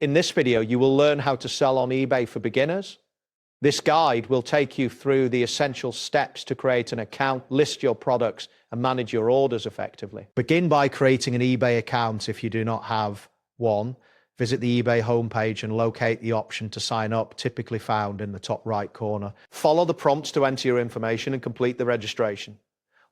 In this video, you will learn how to sell on eBay for beginners. This guide will take you through the essential steps to create an account, list your products, and manage your orders effectively. Begin by creating an eBay account if you do not have one. Visit the eBay homepage and locate the option to sign up, typically found in the top right corner. Follow the prompts to enter your information and complete the registration.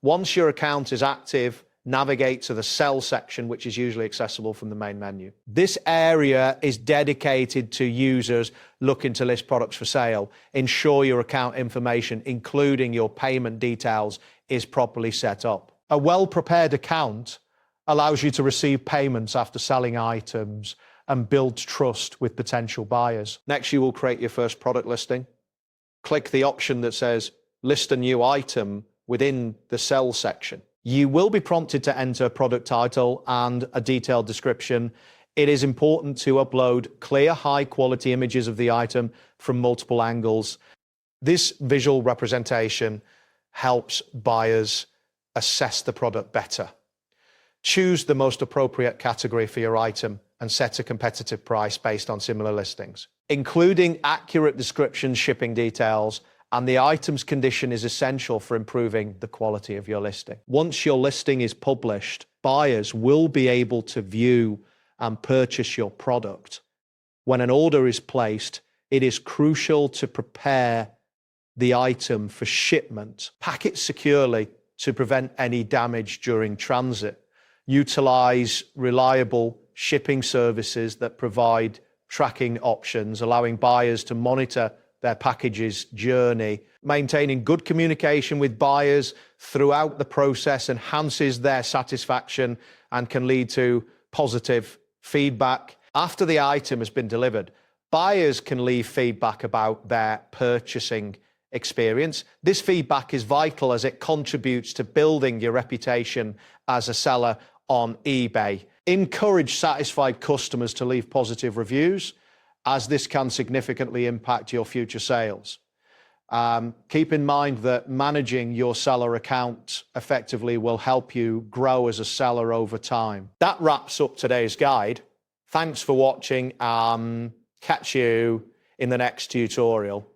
Once your account is active, navigate to the Sell section, which is usually accessible from the main menu. This area is dedicated to users looking to list products for sale. Ensure your account information, including your payment details, is properly set up. A well-prepared account allows you to receive payments after selling items and builds trust with potential buyers. Next, you will create your first product listing. Click the option that says List a New Item within the Sell section. You will be prompted to enter a product title and a detailed description. It is important to upload clear, high-quality images of the item from multiple angles. This visual representation helps buyers assess the product better. Choose the most appropriate category for your item and set a competitive price based on similar listings. Including accurate descriptions, shipping details, and the item's condition is essential for improving the quality of your listing. Once your listing is published, buyers will be able to view and purchase your product. When an order is placed, it is crucial to prepare the item for shipment. Pack it securely to prevent any damage during transit. Utilize reliable shipping services that provide tracking options, allowing buyers to monitor their package's journey. Maintaining good communication with buyers throughout the process enhances their satisfaction and can lead to positive feedback. After the item has been delivered, buyers can leave feedback about their purchasing experience. This feedback is vital as it contributes to building your reputation as a seller on eBay. Encourage satisfied customers to leave positive reviews, as this can significantly impact your future sales. Keep in mind that managing your seller account effectively will help you grow as a seller over time. That wraps up today's guide. Thanks for watching. Catch you in the next tutorial.